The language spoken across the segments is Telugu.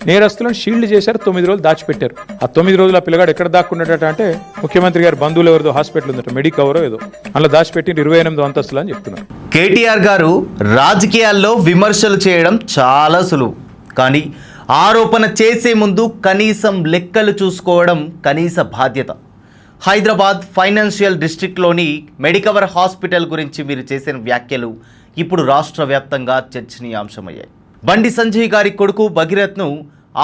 నేరస్తులను షీల్డ్ చేశారు, 9 రోజులు దాచిపెట్టారు. ఆ 9 రోజులు ఆ పిల్లగాడు ఎక్కడ దాక్కున్నట్ట అంటే ముఖ్యమంత్రి గారు బంధువులు ఎవరిదో హాస్పిటల్ ఉందట, మెడికవరో ఏదో, అలా దాచిపెట్టి 28 అంతస్తులు అని చెప్తున్నారు. కేటీఆర్ గారు రాజకీయాల్లో విమర్శలు చేయడం చాలా సులువు, కానీ ఆరోపణ చేసే ముందు కనీసం లెక్కలు చూసుకోవడం కనీస బాధ్యత. హైదరాబాద్ ఫైనాన్షియల్ డిస్ట్రిక్ట్లోని మెడికవర్ హాస్పిటల్ గురించి మీరు చేసిన వ్యాఖ్యలు ఇప్పుడు రాష్ట్ర వ్యాప్తంగా చర్చనీయాంశమయ్యాయి. బండి సంజయ్ గారి కొడుకు భగీరథ్ను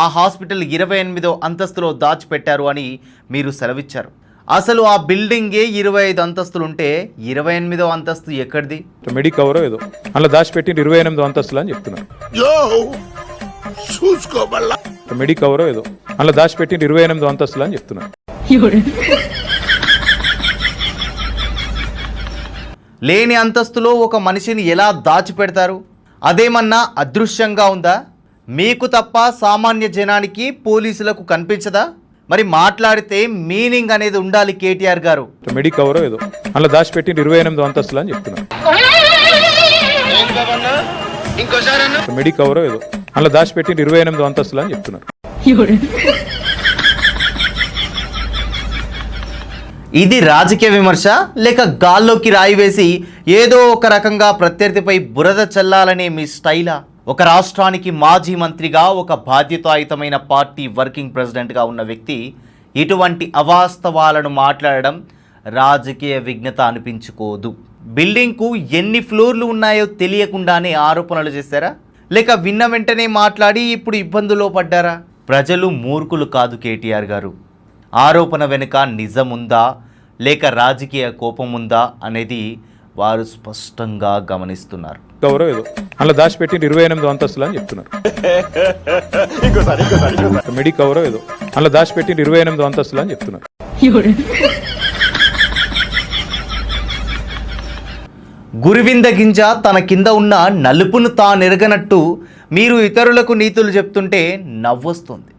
ఆ హాస్పిటల్ 28వ అంతస్తులో దాచిపెట్టారు అని మీరు సెలవిచ్చారు. అసలు ఆ బిల్డింగే 25 అంతస్తులుంటే 28వ అంతస్తు ఎక్కడిది? మెడికవరో ఏదో, అలా దాచిపెట్టి 28 అంతస్తులు అని చెప్తున్నారు. మెడికవరో ఏదో, అలా దాచిపెట్టి 28 అంతస్తులు అని చెప్తున్నారు. లేని అంతస్తులో ఒక మనిషిని ఎలా దాచిపెడతారు? అదేమన్నా అదృశ్యంగా ఉందా? మీకు తప్ప సామాన్య జనానికి, పోలీసులకు కనిపించదా? మరి మాట్లాడితే మీనింగ్ అనేది ఉండాలి కేటీఆర్ గారు. మెడికవరో ఏదో, అలా దాచిపెట్టి 28 అంతస్తులు అని చెప్తున్నారు. మెడికవరో ఏదో, అలా దాచిపెట్టి 28 అంతస్తులు అని చెప్తున్నారు. ఇది రాజకీయ విమర్శ, లేక గాల్లోకి రాయి వేసి ఏదో ఒక రకంగా ప్రత్యర్థిపై బురద చల్లాలనే మీ స్టైలా? ఒక రాష్ట్రానికి మాజీ మంత్రిగా, ఒక బాధ్యతాయుతమైన పార్టీ వర్కింగ్ ప్రెసిడెంట్గా ఉన్న వ్యక్తి ఇటువంటి అవాస్తవాలను మాట్లాడడం రాజకీయ విఘ్నత అనిపించుకోదు. బిల్డింగ్కు ఎన్ని ఫ్లోర్లు ఉన్నాయో తెలియకుండానే ఆరోపణలు చేశారా? లేక విన్న వెంటనే మాట్లాడి ఇప్పుడు ఇబ్బందులో పడ్డారా? ప్రజలు మూర్ఖులు కాదు కేటీఆర్ గారు. ఆరోపణ వెనుక నిజముందా లేక రాజకీయ కోపం ఉందా అనేది వారు స్పష్టంగా గమనిస్తున్నారు. గౌరవ ఏదో, అలా దాచిపెట్టి 28 అంతస్తులు అని చెప్తున్నారు. మెడికవరో ఏదో, అలా దాచిపెట్టి 28 అంతస్తులు అని చెప్తున్నారు. గురివింద గింజ తన కింద ఉన్న నలుపును తానెరగనట్టు మీరు ఇతరులకు నీతులు చెప్తుంటే నవ్వొస్తుంది.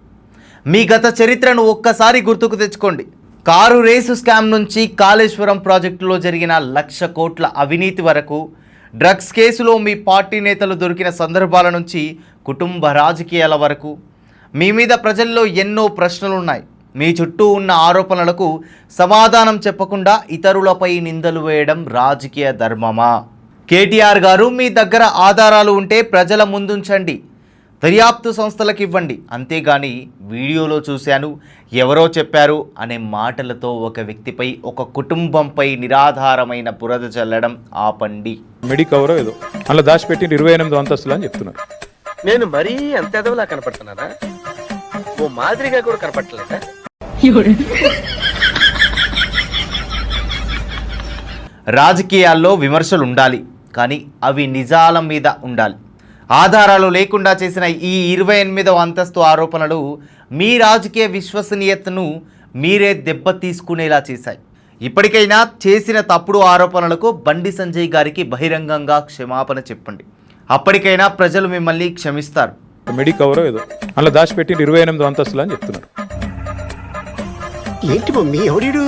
మీ గత చరిత్రను ఒక్కసారి గుర్తుకు తెచ్చుకోండి. కారు రేసు స్కామ్ నుంచి కాళేశ్వరం ప్రాజెక్టులో జరిగిన 1,00,000 కోట్ల అవినీతి వరకు, డ్రగ్స్ కేసులో మీ పార్టీ నేతలు దొరికిన సందర్భాల నుంచి కుటుంబ రాజకీయాల వరకు మీ మీద ప్రజల్లో ఎన్నో ప్రశ్నలున్నాయి. మీ చుట్టూ ఉన్న ఆరోపణలకు సమాధానం చెప్పకుండా ఇతరులపై నిందలు వేయడం రాజకీయ ధర్మమా? కేటీఆర్ గారు, మీ దగ్గర ఆధారాలు ఉంటే ప్రజల ముందుంచండి, దర్యాప్తు సంస్థలకు ఇవ్వండి. అంతేగాని వీడియోలో చూశాను, ఎవరో చెప్పారు అనే మాటలతో ఒక వ్యక్తిపై, ఒక కుటుంబంపై నిరాధారమైన బురద చల్లడం ఆపండి. మెడికవరో ఏదో, అలా దాచిపెట్టి 28 అంతస్తులు అని చెప్తున్నారు. నేను మరీ అంత ఎదవలా కనపడుతున్నానా? ఓ మాదిరిగా కూడా కనపడలేదా? రాజకీయాల్లో విమర్శలు ఉండాలి, కానీ అవి నిజాల మీద ఉండాలి. ఆధారాలు లేకుండా చేసిన ఈ 28వ అంతస్తు ఆరోపణలు మీ రాజకీయ విశ్వసనీయతను మీరే దెబ్బ తీసుకునేలా చేశాయి. ఇప్పటికైనా చేసిన తప్పుడు ఆరోపణలకు బండి సంజయ్ గారికి బహిరంగంగా క్షమాపణ చెప్పండి. అప్పటికైనా ప్రజలు మిమ్మల్ని క్షమిస్తారు. మెడికవరో ఏదో, అలా దాచిపెట్టి 28 అంతస్తులు అని చెప్తున్నారు. ఏంటి మమ్మీ ఎవడు?